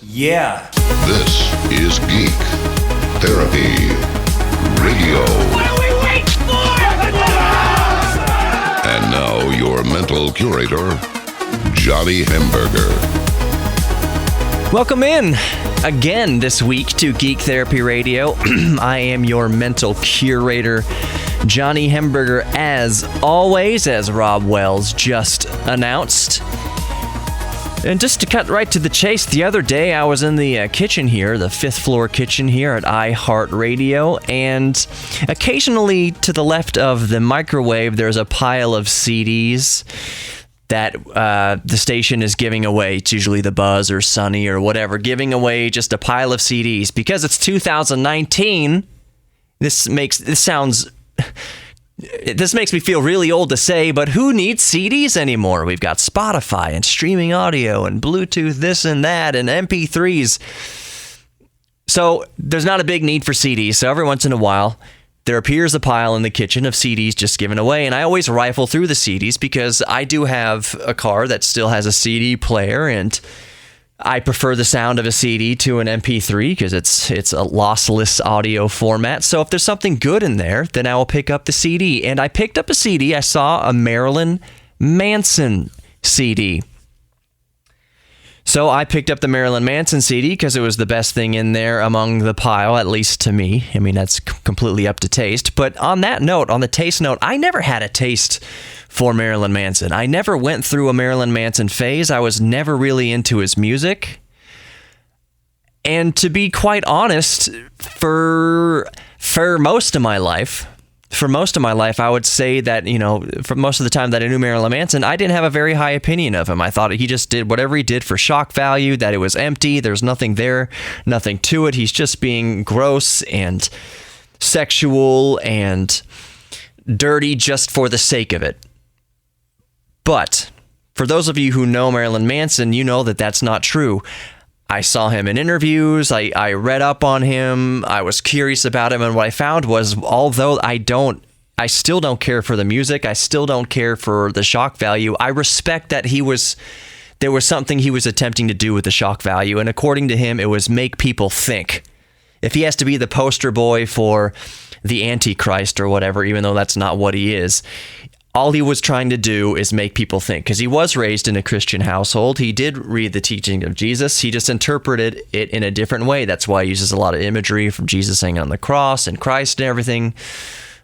Yeah. This is Geek Therapy Radio. What are we waiting for? And now your mental curator, Johnny Hamburger. Welcome in again this week to Geek Therapy Radio. I am your mental curator, Johnny Hamburger, as always, as Rob Wells just announced. And just to cut right to the chase, the other day I was in the kitchen here, the 5th floor kitchen here at iHeartRadio, and occasionally to the left of the microwave there's a pile of CDs that the station is giving away. It's usually the Buzz or Sunny or whatever, giving away just a pile of CDs. Because it's 2019, this makes me feel really old to say, but who needs CDs anymore? We've got Spotify and streaming audio and Bluetooth this and that and MP3s. So there's not a big need for CDs. So every once in a while, there appears a pile in the kitchen of CDs just given away. And I always rifle through the CDs because I do have a car that still has a CD player, and I prefer the sound of a CD to an MP3 because it's a lossless audio format. So if there's something good in there, then I will pick up the CD. And I picked up a CD. I saw a Marilyn Manson CD. So I picked up the Marilyn Manson CD because it was the best thing in there among the pile, at least to me. I mean, that's completely up to taste. But on that note, on the taste note, I never had a taste for Marilyn Manson. I never went through a Marilyn Manson phase. I was never really into his music. And to be quite honest, for most of my life, I would say that, you know, for most of the time that I knew Marilyn Manson, I didn't have a very high opinion of him. I thought he just did whatever he did for shock value, that it was empty, there's nothing there, nothing to it. He's just being gross and sexual and dirty just for the sake of it. But for those of you who know Marilyn Manson, you know that that's not true. I saw him in interviews, I read up on him, I was curious about him, and what I found was, although I still don't care for the music, I still don't care for the shock value, I respect that there was something he was attempting to do with the shock value, and according to him, it was make people think. If he has to be the poster boy for the Antichrist or whatever, even though that's not what he is, all he was trying to do is make people think, because he was raised in a Christian household. He did read the teaching of Jesus. He just interpreted it in a different way. That's why he uses a lot of imagery from Jesus hanging on the cross and Christ and everything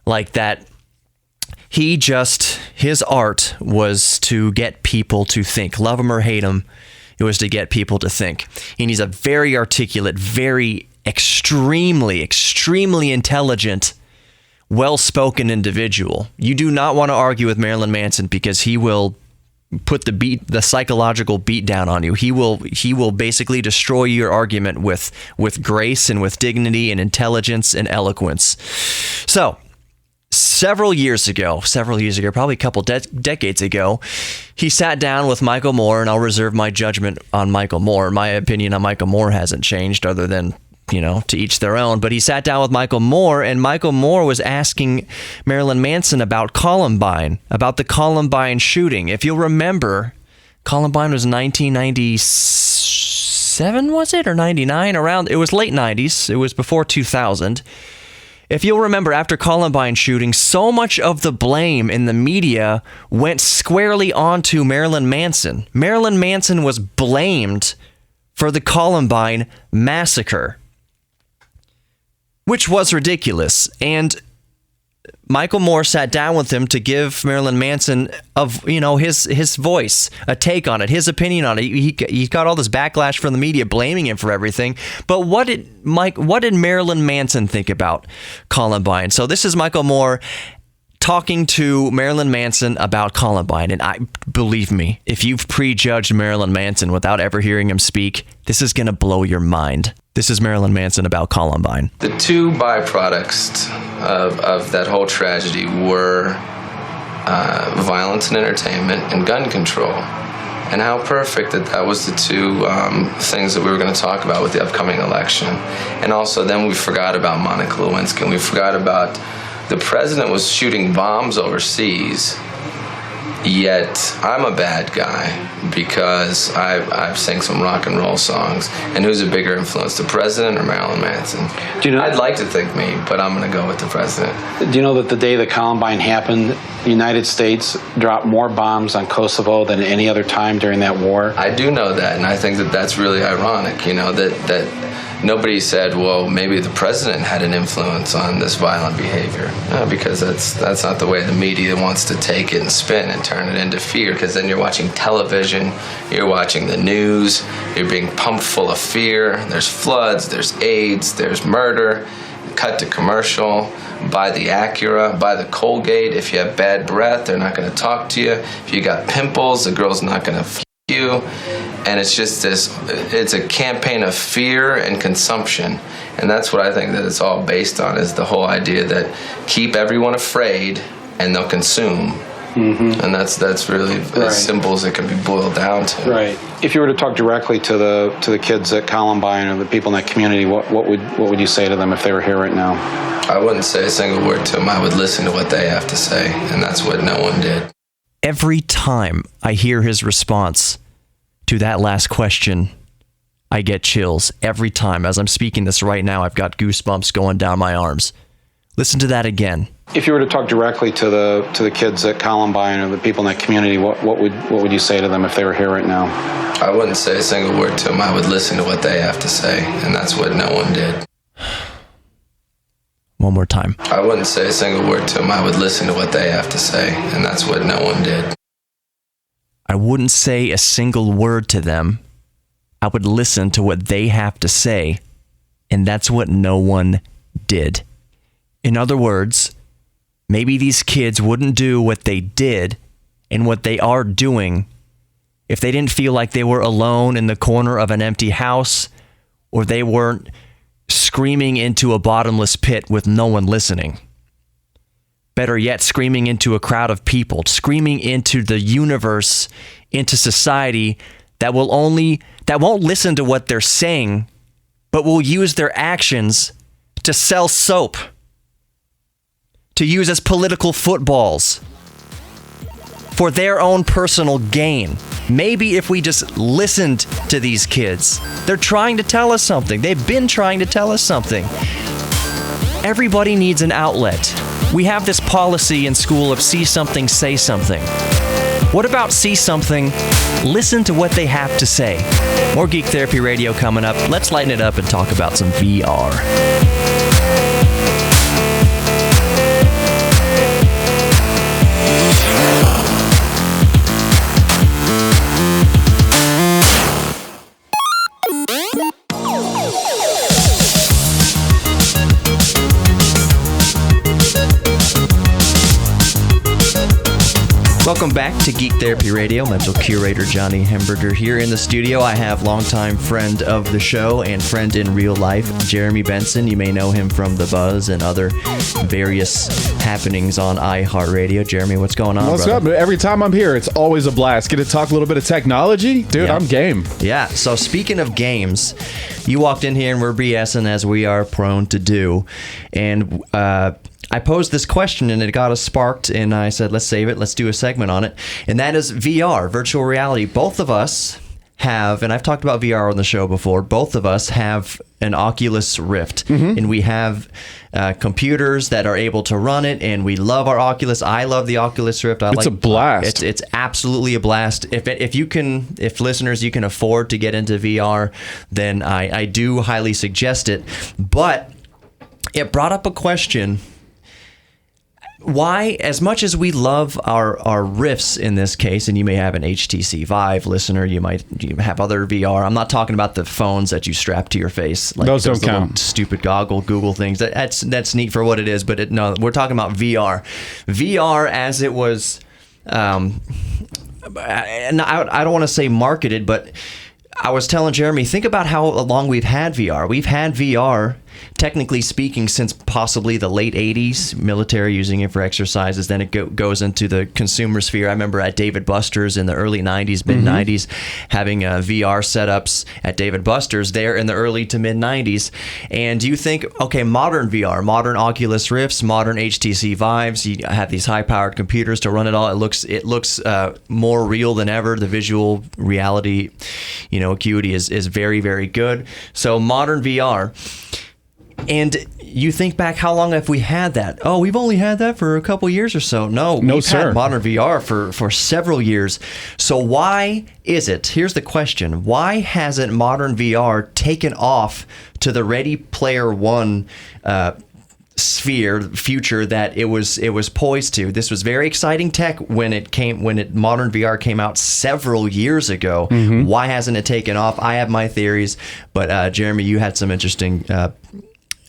like that. His art was to get people to think. Love him or hate him, it was to get people to think. And he's a very articulate, very extremely intelligent, well-spoken individual. You do not want to argue with Marilyn Manson because he will put the psychological beat down on you. He will basically destroy your argument with grace and with dignity and intelligence and eloquence. So, several years ago, probably a couple decades ago, he sat down with Michael Moore, and I'll reserve my judgment on Michael Moore. My opinion on Michael Moore hasn't changed, other than, you know, to each their own. But he sat down with Michael Moore, and Michael Moore was asking Marilyn Manson about Columbine, about the Columbine shooting. If you'll remember, Columbine was 1997, was it? Or 99? It was late 90s. It was before 2000. If you'll remember, after Columbine shooting, so much of the blame in the media went squarely onto Marilyn Manson. Marilyn Manson was blamed for the Columbine massacre, which was ridiculous. And Michael Moore sat down with him to give Marilyn Manson his voice, a take on it, his opinion on it. He got all this backlash from the media blaming him for everything. But what did Marilyn Manson think about Columbine? So this is Michael Moore talking to Marilyn Manson about Columbine. And believe me, if you've prejudged Marilyn Manson without ever hearing him speak, this is going to blow your mind. This is Marilyn Manson about Columbine. The two byproducts of that whole tragedy were violence and entertainment and gun control. And how perfect that was the two things that we were going to talk about with the upcoming election. And also then we forgot about Monica Lewinsky, and we forgot about the president was shooting bombs overseas Yet I'm a bad guy because I've sang some rock and roll songs. And who's a bigger influence, the president or Marilyn Manson? Do you know, I'd like to think me, but I'm going to go with the president. Do you know that the day that Columbine happened, the United States dropped more bombs on Kosovo than any other time during that war? I do know that, and I think that that's really ironic, you know, that nobody said, well, maybe the president had an influence on this violent behavior. No, because that's not the way the media wants to take it and spin and turn it into fear, because then you're watching television, you're watching the news, you're being pumped full of fear. There's floods, there's AIDS, there's murder. Cut to commercial, buy the Acura, buy the Colgate. If you have bad breath, they're not going to talk to you. If you got pimples, the girl's not going to f you. And it's just it's a campaign of fear and consumption. And that's what I think that it's all based on, is the whole idea that keep everyone afraid and they'll consume. And that's really as simple as it can be boiled down to. Right. If you were to talk directly to the kids at Columbine or the people in that community, what would you say to them if they were here right now? I wouldn't say a single word to them. I would listen to what they have to say, and that's what no one did. Every time I hear his response to that last question, I get chills. Every time. As I'm speaking this right now, I've got goosebumps going down my arms. Listen to that again. If you were to talk directly to the kids at Columbine or the people in that community, what would you say to them if they were here right now? I wouldn't say a single word to them. I would listen to what they have to say, and that's what no one did. One more time. I wouldn't say a single word to them. I would listen to what they have to say, and that's what no one did. I wouldn't say a single word to them. I would listen to what they have to say, and that's what no one did. In other words, maybe these kids wouldn't do what they did and what they are doing if they didn't feel like they were alone in the corner of an empty house, or they weren't screaming into a bottomless pit with no one listening. Better yet, screaming into a crowd of people, screaming into the universe, into society that won't listen to what they're saying, but will use their actions to sell soap, to use as political footballs for their own personal gain. Maybe if we just listened to these kids, they're trying to tell us something. They've been trying to tell us something. Everybody needs an outlet. We have this policy in school of see something, say something. What about see something, listen to what they have to say? More Geek Therapy Radio coming up. Let's lighten it up and talk about some VR. Welcome back to Geek Therapy Radio. Mental curator Johnny Hemberger here in the studio. I have longtime friend of the show and friend in real life, Jeremy Benson. You may know him from The Buzz and other various happenings on iHeartRadio. Jeremy, what's going on, What's brother? up? Every time I'm here, it's always a blast. Get to talk a little bit of technology? Dude, Yeah. I'm game. Yeah, so speaking of games, you walked in here and we're BSing as we are prone to do. And I posed this question and it got us sparked, and I said, let's save it. Let's do a segment on it. And that is VR, virtual reality. Both of us have, and I've talked about VR on the show before, both of us have an Oculus Rift. And we have computers that are able to run it, and we love our Oculus. I love the Oculus Rift. It's a blast. It's absolutely a blast. If listeners, you can afford to get into VR, then I do highly suggest it. But it brought up a question. Why, as much as we love our Rifts in this case, and you may have an HTC Vive listener, you have other VR. I'm not talking about the phones that you strap to your face. Like those don't little count. Stupid Google things. That's neat for what it is, but no, we're talking about VR. VR as it was, and I don't want to say marketed, but I was telling Jeremy, think about how long we've had VR. We've had VR technically speaking, since possibly the late 80s, military using it for exercises. Then it goes into the consumer sphere. I remember at David Buster's in the early 90s, mid 90s, having VR setups at David Buster's there in the early to mid 90s. And you think, okay, modern VR, modern Oculus Rifts, modern HTC Vives, you have these high-powered computers to run it all. It looks more real than ever. The visual reality, acuity is very, very good. So modern VR. And you think back, how long have we had that? Oh, we've only had that for a couple years or so. No, we've had modern VR for several years. So why is it? Here's the question. Why hasn't modern VR taken off to the Ready Player One future that it was poised to? This was very exciting tech when modern VR came out several years ago. Why hasn't it taken off? I have my theories, but Jeremy, you had some interesting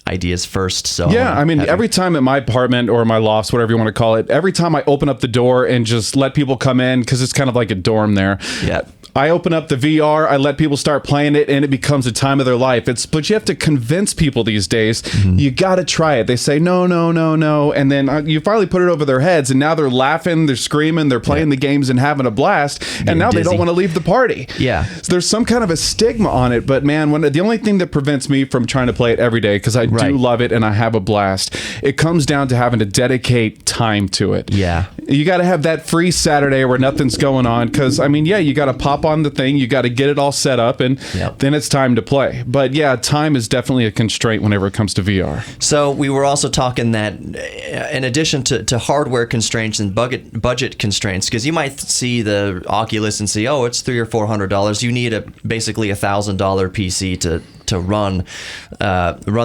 ideas first. So yeah, I mean, every time at my apartment or my lofts, whatever you want to call it, every time I open up the door and just let people come in, because it's kind of like a dorm there. Yeah. I open up the VR, I let people start playing it, and it becomes a time of their life. But you have to convince people these days. You got to try it. They say, no, and then you finally put it over their heads, and now they're laughing, they're screaming, they're playing the games and having a blast, and now they don't want to leave the party. Yeah. So there's some kind of a stigma on it, but man, the only thing that prevents me from trying to play it every day, because I do love it and I have a blast, it comes down to having to dedicate time to it. Yeah. You got to have that free Saturday where nothing's going on, because, I mean, you got to pop on the thing, you got to get it all set up, and then it's time to play. But yeah, time is definitely a constraint whenever it comes to VR. So we were also talking that in addition to hardware constraints and budget constraints, because you might see the Oculus and see, oh, it's $300 or $400. You need basically $1,000 PC to run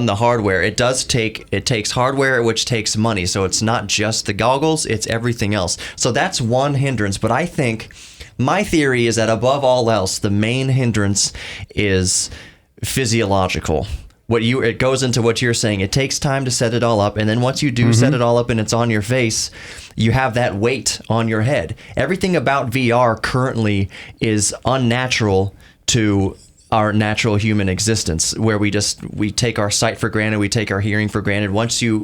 the hardware. It takes hardware, which takes money. So it's not just the goggles, it's everything else. So that's one hindrance. But I think my theory is that above all else, the main hindrance is physiological. It goes into what you're saying. It takes time to set it all up, and then once you do set it all up and it's on your face, you have that weight on your head. Everything about VR currently is unnatural to our natural human existence, where we take our sight for granted, we take our hearing for granted. Once you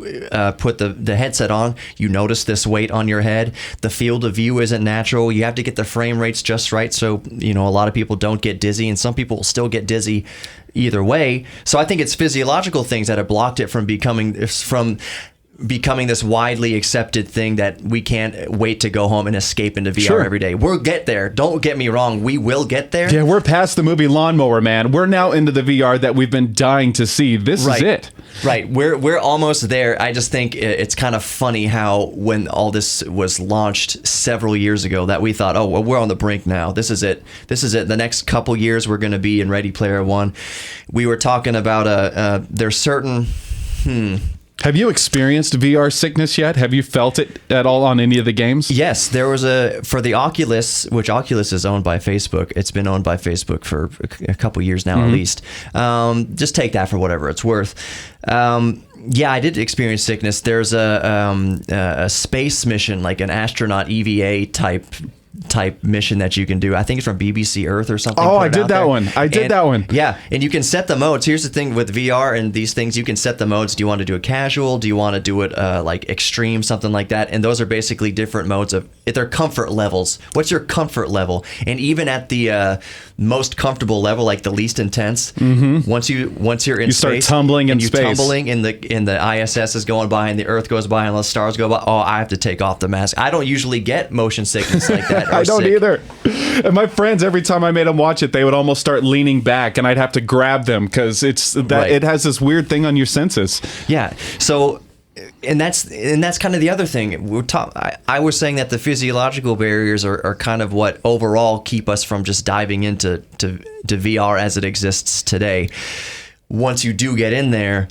put the headset on, you notice this weight on your head. The field of view isn't natural. You have to get the frame rates just right, so a lot of people don't get dizzy, and some people will still get dizzy either way. So I think it's physiological things that have blocked it from becoming this widely accepted thing that we can't wait to go home and escape into VR every day. We'll get there. Don't get me wrong. We will get there. Yeah, we're past the movie Lawnmower Man. We're now into the VR that we've been dying to see. This is it. Right. We're almost there. I just think it's kind of funny how when all this was launched several years ago that we thought, oh, well, we're on the brink now. This is it. The next couple years we're going to be in Ready Player One. We were talking about there's certain... Have you experienced VR sickness yet? Have you felt it at all on any of the games? Yes, there was for the Oculus, which Oculus is owned by Facebook. It's been owned by Facebook for a couple years now, at least. Just take that for whatever it's worth. Yeah, I did experience sickness. There's a space mission, like an astronaut EVA type mission that you can do. I think it's from BBC Earth or something. Oh, I did that one. That one. Yeah, and you can set the modes. Here's the thing with VR and these things, you can set the modes. Do you want to do it casual? Do you want to do it like extreme, something like that? And those are basically different modes of their comfort levels. What's your comfort level? And even at the most comfortable level, like the least intense, once you're in space, start tumbling in space. Tumbling and the ISS is going by and the Earth goes by and the stars go by. Oh, I have to take off the mask. I don't usually get motion sickness like that. I don't either. And my friends, every time I made them watch it, they would almost start leaning back, and I'd have to grab them because it has this weird thing on your senses. Yeah. So, and that's kind of the other thing. I was saying that the physiological barriers are kind of what overall keep us from just diving into VR as it exists today. Once you do get in there,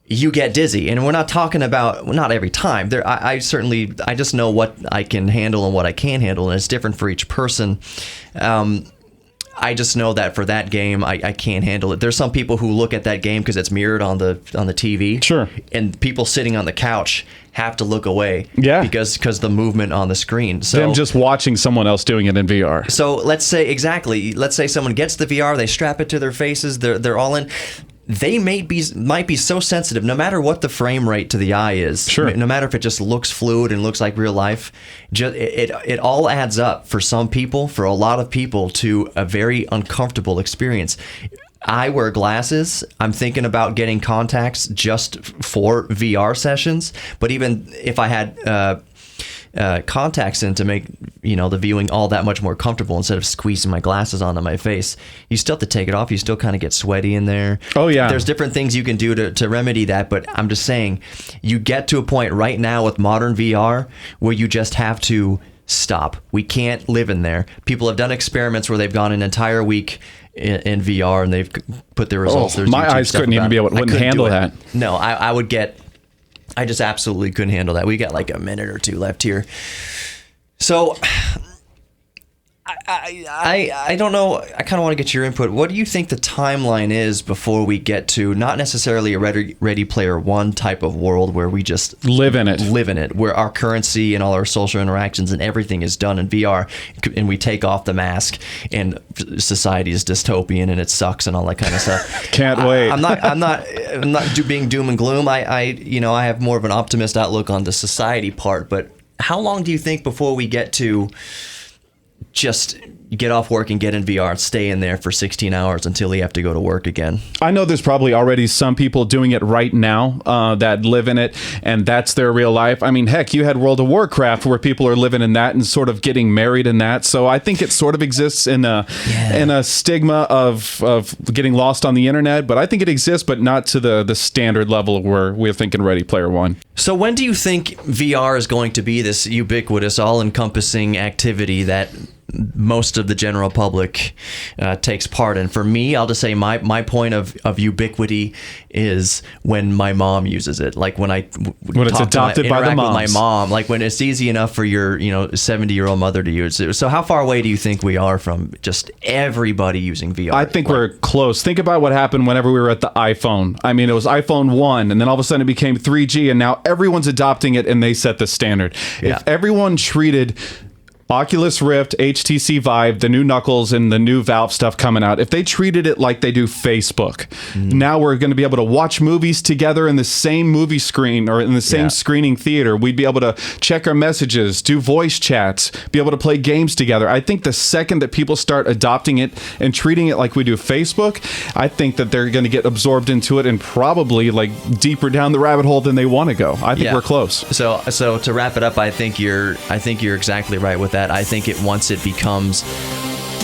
you get dizzy, and we're not talking about not every time. I just know what I can handle and what I can't handle, and it's different for each person. I just know that for that game, I can't handle it. There's some people who look at that game because it's mirrored on the TV. Sure. And people sitting on the couch have to look away. Yeah. Because the movement on the screen. So them just watching someone else doing it in VR. So let's say someone gets the VR, they strap it to their faces, they're all in. they might be so sensitive, no matter what the frame rate to the eye is. Sure. No matter if it just looks fluid and looks like real life, it all adds up for some people, for a lot of people, to a very uncomfortable experience. I wear glasses. I'm thinking about getting contacts just for VR sessions. But even if I had contacts in to make the viewing all that much more comfortable, instead of squeezing my glasses onto my face, you still have to take it off. You still kind of get sweaty in there. Oh yeah, there's different things you can do to remedy that, but I'm just saying, you get to a point right now with modern VR where you just have to stop. We can't live in there. People have done experiments where they've gone an entire week in VR and they've put their results. There's my YouTube eyes stuff couldn't even about be it. able, wouldn't handle that. No, I just absolutely couldn't handle that. We got like a minute or two left here. So I don't know. I kind of want to get your input. What do you think the timeline is before we get to not necessarily a Ready Player One type of world where we just live in it, where our currency and all our social interactions and everything is done in VR, and we take off the mask and society is dystopian and it sucks and all that kind of stuff. Can't wait. I'm not being doom and gloom. I have more of an optimist outlook on the society part. But how long do you think before we get to just get off work and get in VR and stay in there for 16 hours until you have to go to work again? I know there's probably already some people doing it right now that live in it, and that's their real life. I mean, heck, you had World of Warcraft where people are living in that and sort of getting married in that. So I think it sort of exists in a stigma of getting lost on the internet, but I think it exists, but not to the standard level where we're thinking Ready Player One. So when do you think VR is going to be this ubiquitous, all-encompassing activity that most of the general public takes part in? For me, I'll just say my point of ubiquity is when my mom uses it. Like when it's adopted by the moms. With my mom, like when it's easy enough for your 70-year-old mother to use it. So how far away do you think we are from just everybody using VR? I think we're close. Think about what happened whenever we were at the iPhone. I mean, it was iPhone 1, and then all of a sudden it became 3G, and now everyone's adopting it, and they set the standard. Yeah. If everyone treated Oculus Rift, HTC Vive, the new Knuckles, and the new Valve stuff coming out, if they treated it like they do Facebook, now we're going to be able to watch movies together in the same movie screen or in the same screening theater. We'd be able to check our messages, do voice chats, be able to play games together. I think the second that people start adopting it and treating it like we do Facebook, I think that they're going to get absorbed into it and probably like deeper down the rabbit hole than they want to go. I think we're close. So to wrap it up, I think you're exactly right with that. I think once it becomes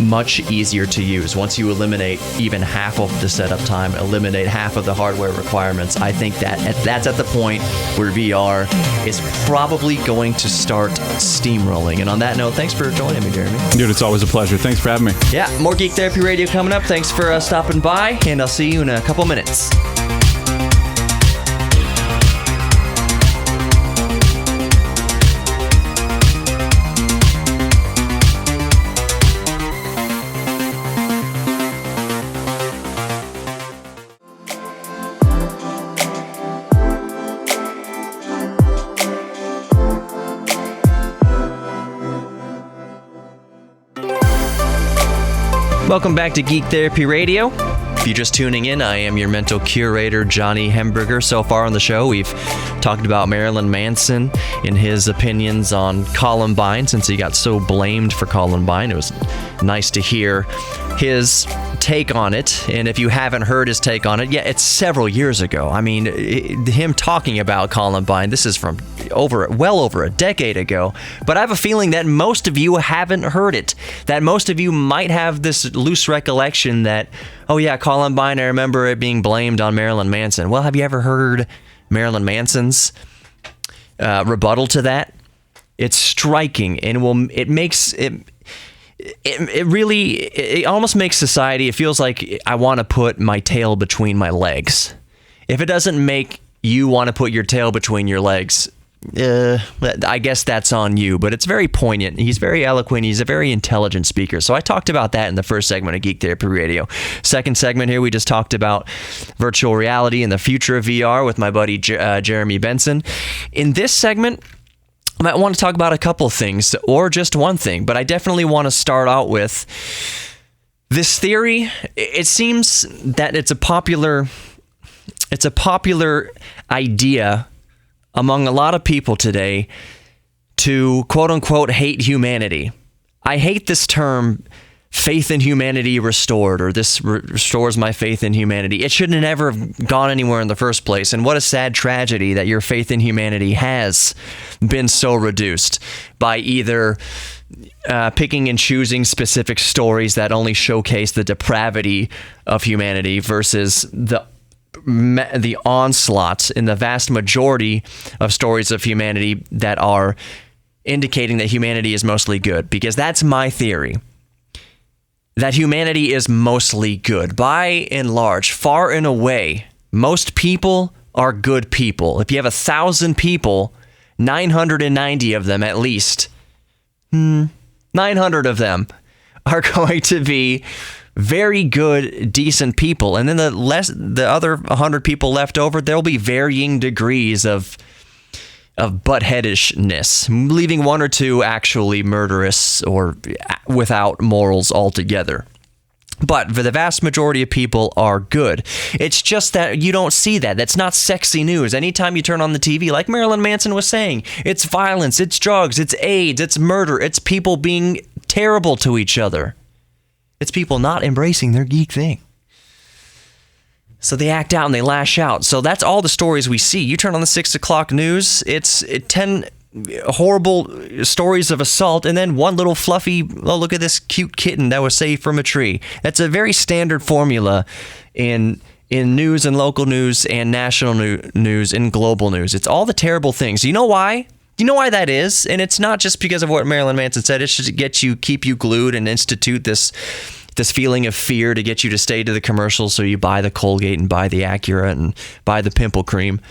much easier to use, once you eliminate even half of the setup time, eliminate half of the hardware requirements, I think that's at the point where VR is probably going to start steamrolling. And on that note, thanks for joining me, Jeremy. Dude, it's always a pleasure. Thanks for having me. Yeah, more Geek Therapy Radio coming up. Thanks for stopping by, and I'll see you in a couple minutes. Welcome back to Geek Therapy Radio. If you're just tuning in, I am your mental curator, Johnny Hemberger. So far on the show, we've talked about Marilyn Manson and his opinions on Columbine, since he got so blamed for Columbine. It was nice to hear his take on it. And if you haven't heard his take on it, it's several years ago. I mean, him talking about Columbine, this is from well over a decade ago. But I have a feeling that most of you haven't heard it, that most of you might have this loose recollection that, oh yeah, Columbine, I remember it being blamed on Marilyn Manson. Well, have you ever heard Marilyn Manson's rebuttal to that? It's striking, and it almost makes society, it feels like I want to put my tail between my legs. If it doesn't make you want to put your tail between your legs, I guess that's on you, but it's very poignant. He's very eloquent. He's a very intelligent speaker. So I talked about that in the first segment of Geek Therapy Radio. Second segment here, we just talked about virtual reality and the future of VR with my buddy Jeremy Benson. In this segment, I might want to talk about a couple things, or just one thing, but I definitely want to start out with this theory. It seems that it's a popular it's a popular idea among a lot of people today to quote unquote hate humanity. I hate this term, faith in humanity restored, or this restores my faith in humanity. It should have never have gone anywhere in the first place. And what a sad tragedy that your faith in humanity has been so reduced by either picking and choosing specific stories that only showcase the depravity of humanity versus the onslaught in the vast majority of stories of humanity that are indicating that humanity is mostly good. Because that's my theory, that humanity is mostly good. By and large, far and away, most people are good people. If you have 1,000 people, 990 of them at least, 900 of them are going to be very good, decent people. And then the other 100 people left over, there'll be varying degrees of buttheadishness, leaving one or two actually murderous or without morals altogether. But for the vast majority of people are good. It's just that you don't see that. That's not sexy news. Anytime you turn on the TV, like Marilyn Manson was saying, it's violence, it's drugs, it's AIDS, it's murder, it's people being terrible to each other. It's people not embracing their geek thing. So they act out and they lash out. So that's all the stories we see. You turn on the 6 o'clock news, it's 10 horrible stories of assault, and then one little fluffy, oh, look at this cute kitten that was saved from a tree. That's a very standard formula in news and local news and national news and global news. It's all the terrible things. You know why? You know why that is? And it's not just because of what Marilyn Manson said. It's just to keep you glued and institute this feeling of fear to get you to stay to the commercials, so you buy the Colgate and buy the Acura and buy the pimple cream.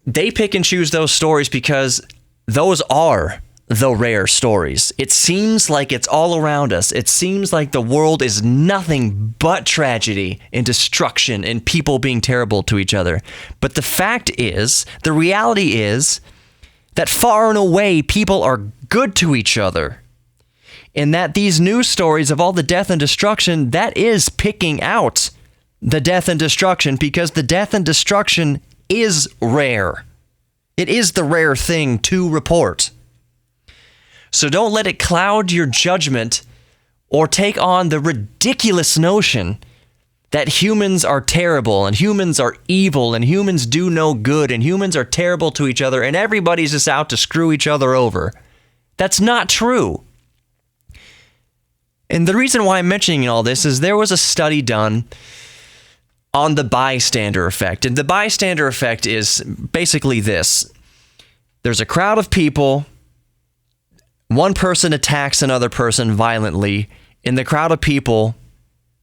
They pick and choose those stories because those are the rare stories. It seems like it's all around us. It seems like the world is nothing but tragedy and destruction and people being terrible to each other. But the fact is, the reality is that far and away people are good to each other. And that these news stories of all the death and destruction, that is picking out the death and destruction, because the death and destruction is rare. It is the rare thing to report. So don't let it cloud your judgment or take on the ridiculous notion that humans are terrible and humans are evil and humans do no good and humans are terrible to each other and everybody's just out to screw each other over. That's not true. And the reason why I'm mentioning all this is there was a study done on the bystander effect. And the bystander effect is basically this. There's a crowd of people. One person attacks another person violently. And the crowd of people,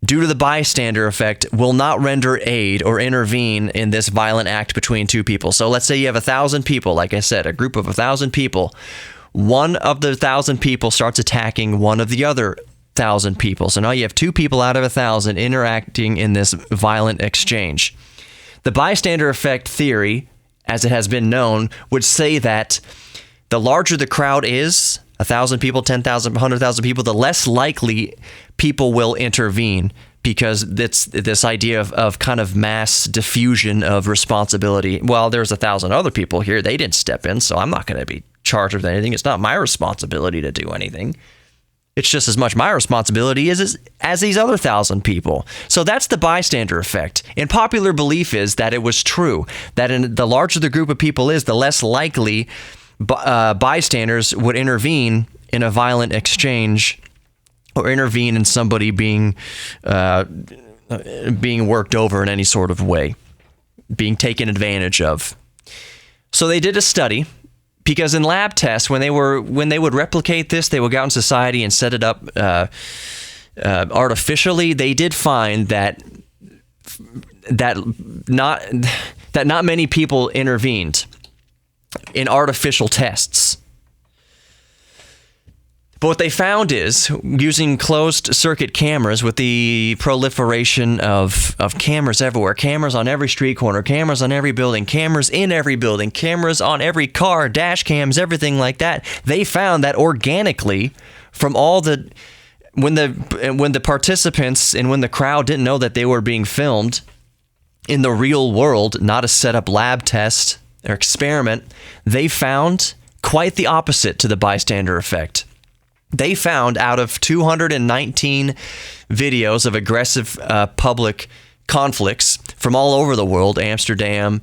due to the bystander effect, will not render aid or intervene in this violent act between two people. So let's say you have 1,000 people, like I said, a group of 1,000 people. One of the 1,000 people starts attacking one of the other 1,000 people. So now you have 2 people out of 1,000 interacting in this violent exchange. The bystander effect theory, as it has been known, would say that the larger the crowd is, 1,000 people, 10,000, 100,000 people, the less likely people will intervene, because it's this idea of kind of mass diffusion of responsibility. Well, there's 1,000 other people here. They didn't step in, so I'm not going to be charged with anything. It's not my responsibility to do anything. It's just as much my responsibility as these other 1,000 people. So that's the bystander effect. And popular belief is that it was true, that the larger the group of people is, the less likely bystanders would intervene in a violent exchange or intervene in somebody being worked over in any sort of way, being taken advantage of. So they did a study. Because in lab tests, when they would replicate this, they would go out in society and set it up artificially. They did find that not many people intervened in artificial tests. But what they found is, using closed circuit cameras, with the proliferation of cameras everywhere, cameras on every street corner, cameras on every building, cameras in every building, cameras on every car, dash cams, everything like that, they found that organically, from all the when the participants and when the crowd didn't know that they were being filmed, in the real world, not a set-up lab test or experiment, they found quite the opposite to the bystander effect. They found out of 219 videos of aggressive public conflicts from all over the world, Amsterdam,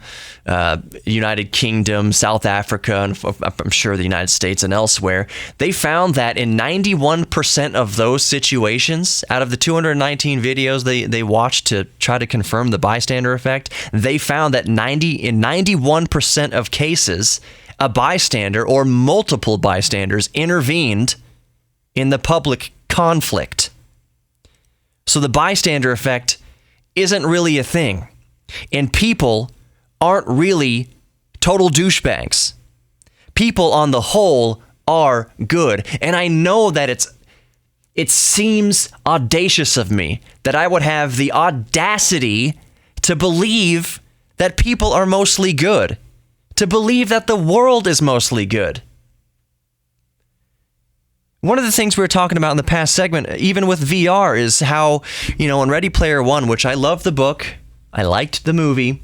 United Kingdom, South Africa, and I'm sure the United States and elsewhere, they found that in 91% of those situations, out of the 219 videos they watched to try to confirm the bystander effect, they found that in 91% of cases, a bystander or multiple bystanders intervened in the public conflict. So the bystander effect isn't really a thing. And people aren't really total douchebags. People on the whole are good. And I know that it seems audacious of me that I would have the audacity to believe that people are mostly good, to believe that the world is mostly good. One of the things we were talking about in the past segment, even with VR, is how, in Ready Player One, which I love the book, I liked the movie,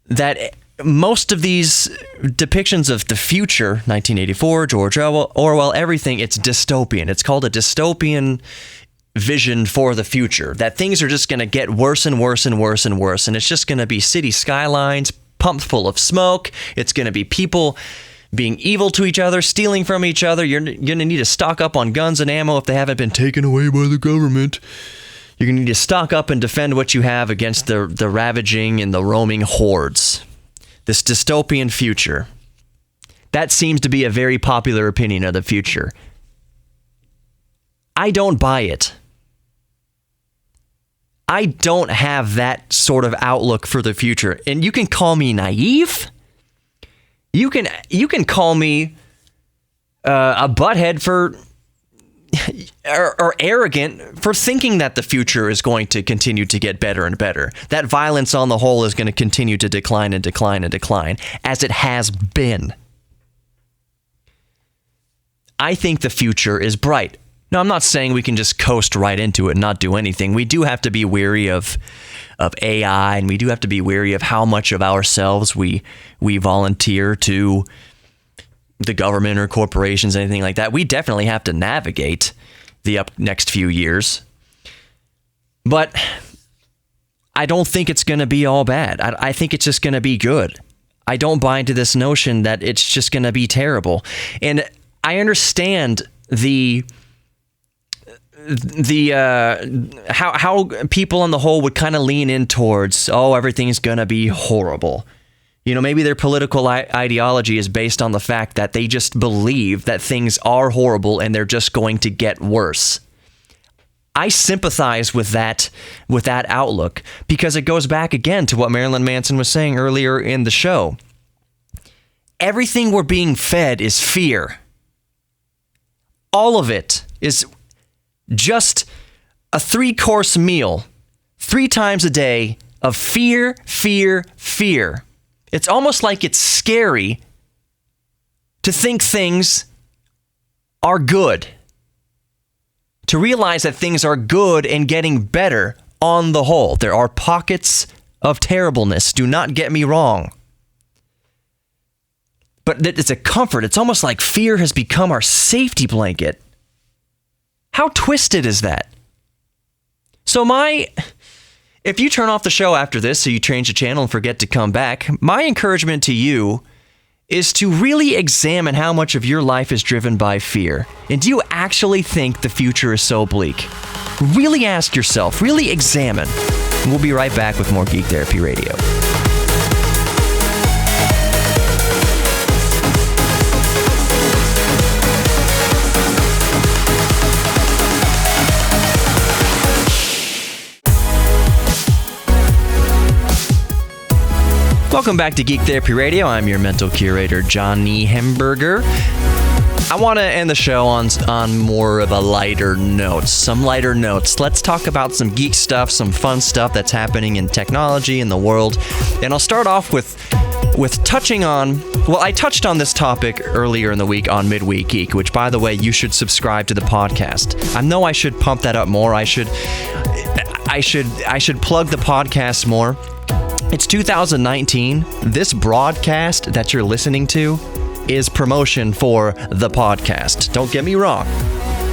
that most of these depictions of the future, 1984, George Orwell, everything, it's dystopian. It's called a dystopian vision for the future, that things are just going to get worse and worse and worse and worse, and it's just going to be city skylines pumped full of smoke. It's going to be people being evil to each other, stealing from each other. You're going to need to stock up on guns and ammo if they haven't been taken away by the government. You're going to need to stock up and defend what you have against the ravaging and the roaming hordes. This dystopian future. That seems to be a very popular opinion of the future. I don't buy it. I don't have that sort of outlook for the future. And you can call me naive. You can call me a butthead for or arrogant for thinking that the future is going to continue to get better and better. That violence on the whole is going to continue to decline and decline and decline, as it has been. I think the future is bright. Now, I'm not saying we can just coast right into it and not do anything. We do have to be wary of AI, and we do have to be wary of how much of ourselves we volunteer to the government or corporations, anything like that. We definitely have to navigate the next few years. But I don't think it's going to be all bad. I think it's just going to be good. I don't buy into this notion that it's just going to be terrible. And I understand how people on the whole would kind of lean in towards, everything's going to be horrible. Maybe their political ideology is based on the fact that they just believe that things are horrible and they're just going to get worse. I sympathize with that outlook because it goes back again to what Marilyn Manson was saying earlier in the show. Everything we're being fed is fear. All of it is just a 3-course meal, 3 times a day of fear, fear, fear. It's almost like it's scary to think things are good, to realize that things are good and getting better on the whole. There are pockets of terribleness, do not get me wrong. But it's a comfort. It's almost like fear has become our safety blanket. How twisted is that? So if you turn off the show after this, so you change the channel and forget to come back, my encouragement to you is to really examine how much of your life is driven by fear. And do you actually think the future is so bleak? Really ask yourself, really examine. And we'll be right back with more Geek Therapy Radio. Welcome back to Geek Therapy Radio. I'm your mental curator, Johnny Hemberger. I want to end the show on more of a lighter note. Some lighter notes. Let's talk about some geek stuff, some fun stuff that's happening in technology in the world. And I'll start off with touching on, I touched on this topic earlier in the week on Midweek Geek, which, by the way, you should subscribe to the podcast. I know I should pump that up more. I I should plug the podcast more. It's 2019. This broadcast that you're listening to is promotion for the podcast. Don't get me wrong.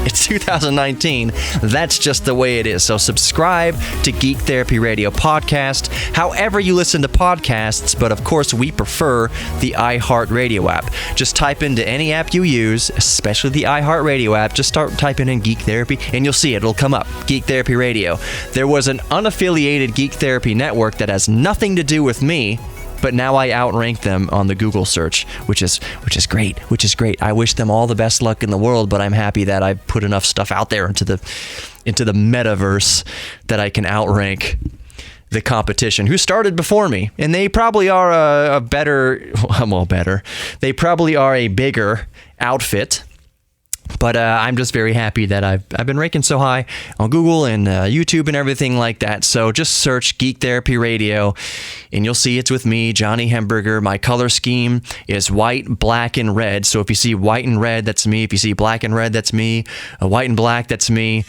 It's 2019. That's just the way it is. So subscribe to Geek Therapy Radio podcast, however you listen to podcasts, but of course we prefer the iHeartRadio app. Just type into any app you use, especially the iHeartRadio app. Just start typing in Geek Therapy and you'll see it. It'll come up. Geek Therapy Radio. There was an unaffiliated Geek Therapy network that has nothing to do with me, but now I outrank them on the Google search, which is great. I wish them all the best luck in the world, but I'm happy that I put enough stuff out there into the metaverse that I can outrank the competition who started before me. And they probably are they probably are a bigger outfit. But I'm just very happy that I've been ranking so high on Google and YouTube and everything like that. So just search Geek Therapy Radio and you'll see it's with me, Johnny Hemberger. My color scheme is white, black, and red. So if you see white and red, that's me. If you see black and red, that's me. White and black, that's me.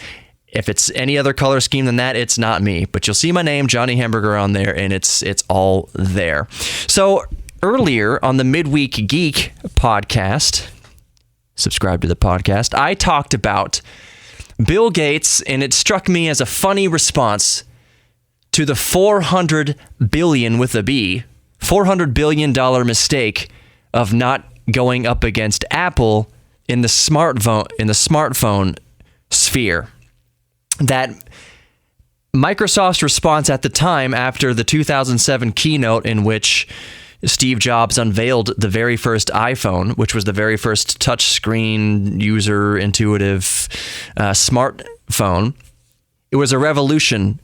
If it's any other color scheme than that, it's not me. But you'll see my name, Johnny Hemberger, on there, and it's all there. So earlier on the Midweek Geek podcast, subscribe to the podcast, I talked about Bill Gates, and it struck me as a funny response to the $400 billion with a B, $400 billion mistake of not going up against Apple in the smartphone sphere. That Microsoft's response at the time after the 2007 keynote in which Steve Jobs unveiled the very first iPhone, which was the very first touchscreen, user-intuitive smartphone. It was a revolution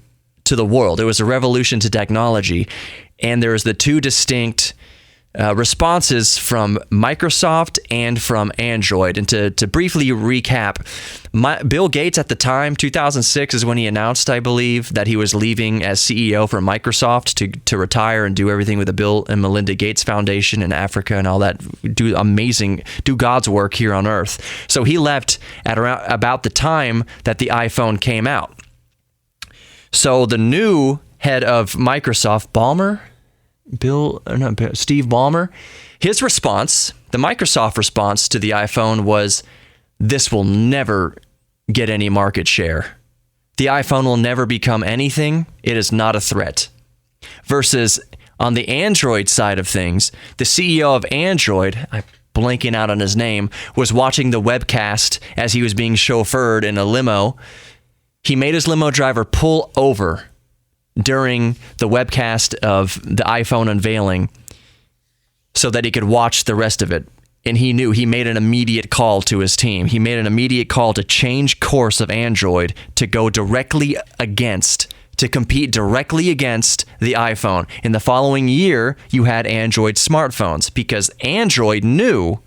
to the world. It was a revolution to technology. And there was the two distinct responses from Microsoft and from Android. And to briefly recap, Bill Gates at the time, 2006 is when he announced, I believe, that he was leaving as CEO for Microsoft to retire and do everything with the Bill and Melinda Gates Foundation in Africa and all that, do God's work here on Earth. So he left at around about the time that the iPhone came out. So the new head of Microsoft, Steve Ballmer, his response, the Microsoft response to the iPhone was, this will never get any market share. The iPhone will never become anything. It is not a threat. Versus on the Android side of things, the CEO of Android, I'm blanking out on his name, was watching the webcast as he was being chauffeured in a limo. He made his limo driver pull over during the webcast of the iPhone unveiling so that he could watch the rest of it. And he knew, he made an immediate call to his team. He made an immediate call to change course of Android to go directly against, to compete directly against the iPhone. In the following year, you had Android smartphones because Android knew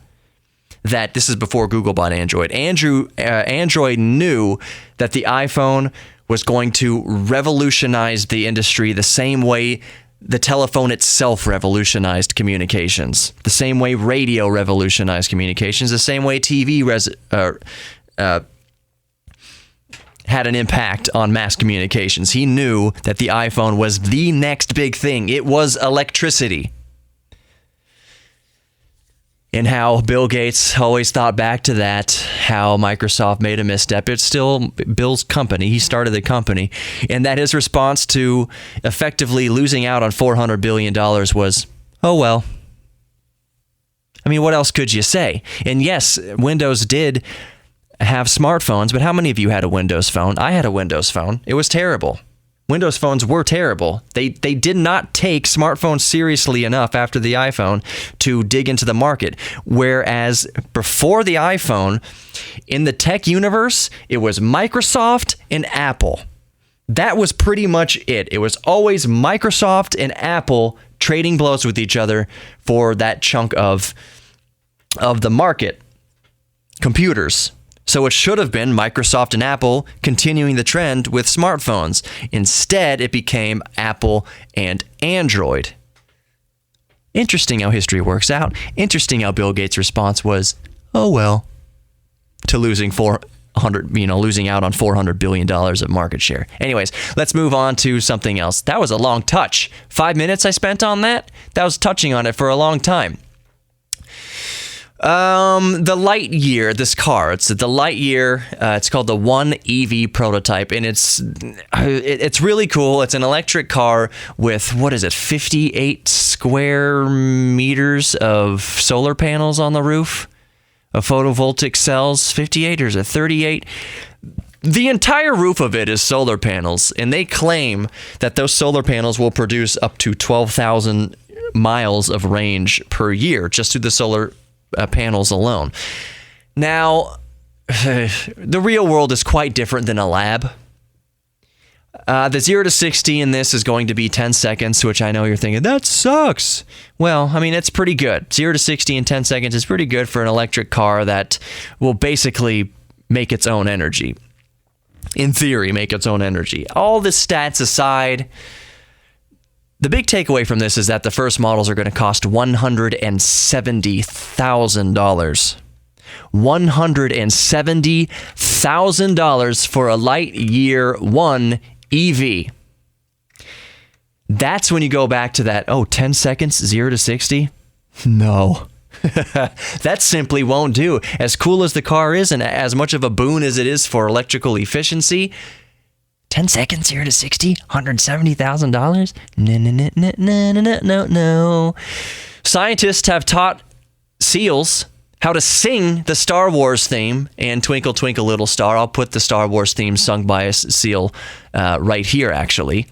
that, this is before Google bought Android. Android knew that the iPhone was going to revolutionize the industry the same way the telephone itself revolutionized communications, the same way radio revolutionized communications, the same way TV had an impact on mass communications. He knew that the iPhone was the next big thing. It was electricity. And how Bill Gates always thought back to that, how Microsoft made a misstep. It's still Bill's company. He started the company. And that his response to effectively losing out on $400 billion was, oh, well. I mean, what else could you say? And yes, Windows did have smartphones, but how many of you had a Windows phone? I had a Windows phone. It was terrible. Windows phones were terrible. They did not take smartphones seriously enough after the iPhone to dig into the market. Whereas before the iPhone, in the tech universe, it was Microsoft and Apple. That was pretty much it. It was always Microsoft and Apple trading blows with each other for that chunk of the market. Computers. So it should have been Microsoft and Apple continuing the trend with smartphones. Instead, it became Apple and Android. Interesting how history works out. Interesting how Bill Gates' response was, oh well, to losing $400 losing out on $400 billion of market share. Anyways, let's move on to something else. That was a long touch. 5 minutes I spent on that. That was touching on it for a long time. The Lightyear, this car, it's the Lightyear. It's called the One EV prototype, and it's really cool. It's an electric car with 58 square meters of solar panels on the roof, of photovoltaic cells. 58 or is it 38? The entire roof of it is solar panels, and they claim that those solar panels will produce up to 12,000 miles of range per year just through the solar panels alone. Now, the real world is quite different than a lab. The 0 to 60 in this is going to be 10 seconds, which I know you're thinking, that sucks. Well, I mean, it's pretty good. 0 to 60 in 10 seconds is pretty good for an electric car that will basically make its own energy. In theory, make its own energy. All the stats aside, the big takeaway from this is that the first models are going to cost $170,000. $170,000 for a Lightyear 1 EV. That's when you go back to that, 10 seconds, 0 to 60? No. That simply won't do. As cool as the car is and as much of a boon as it is for electrical efficiency, 10 seconds, 0 to 60, $170,000? No. Scientists have taught seals how to sing the Star Wars theme and Twinkle, Twinkle, Little Star. I'll put the Star Wars theme sung by a seal right here, actually.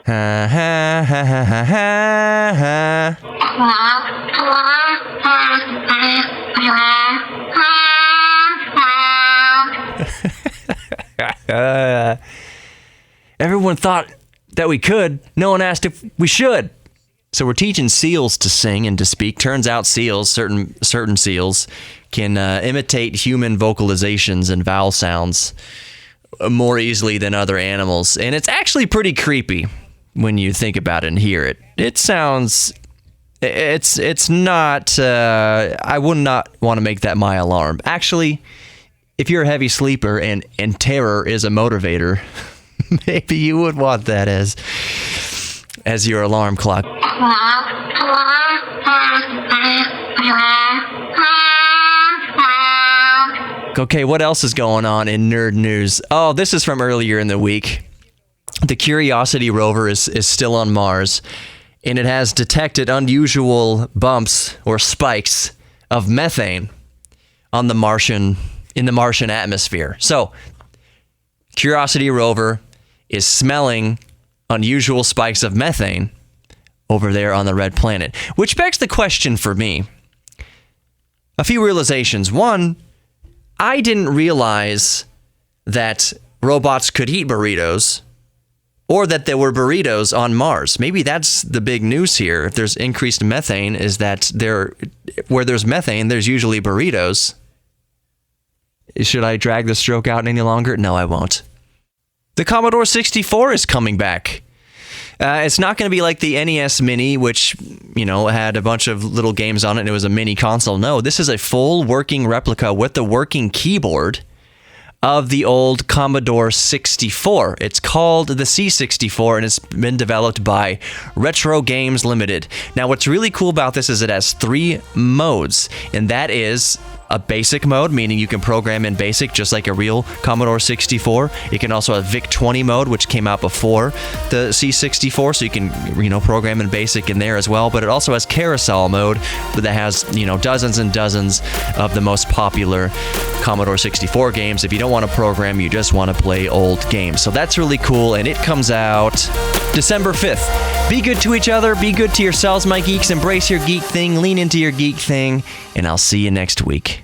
Ha ha ha ha ha ha. Everyone thought that we could. No one asked if we should. So we're teaching seals to sing and to speak. Turns out seals, certain seals, can imitate human vocalizations and vowel sounds more easily than other animals. And it's actually pretty creepy when you think about it and hear it. It sounds... It's not... I would not want to make that my alarm. Actually, if you're a heavy sleeper and terror is a motivator, maybe you would want that as your alarm clock. Okay, what else is going on in nerd news? Oh, this is from earlier in the week. The Curiosity rover is still on Mars, and it has detected unusual bumps or spikes of methane in the Martian atmosphere. So, Curiosity rover is smelling unusual spikes of methane over there on the red planet, which begs the question for me. A few realizations. One, I didn't realize that robots could eat burritos, or that there were burritos on Mars. Maybe that's the big news here. If there's increased methane, is that where there's methane, there's usually burritos. Should I drag the stroke out any longer? No, I won't. The Commodore 64 is coming back. It's not going to be like the NES Mini, which, had a bunch of little games on it and it was a mini console. No, this is a full working replica with the working keyboard of the old Commodore 64. It's called the C64 and it's been developed by Retro Games Limited. Now, what's really cool about this is it has 3 modes, and that is a basic mode, meaning you can program in BASIC just like a real Commodore 64. You can also have VIC-20 mode, which came out before the C64, so you can, program in BASIC in there as well. But it also has carousel mode that has, dozens and dozens of the most popular Commodore 64 games. If you don't want to program, you just want to play old games. So that's really cool, and it comes out December 5th. Be good to each other. Be good to yourselves, my geeks. Embrace your geek thing. Lean into your geek thing. And I'll see you next week.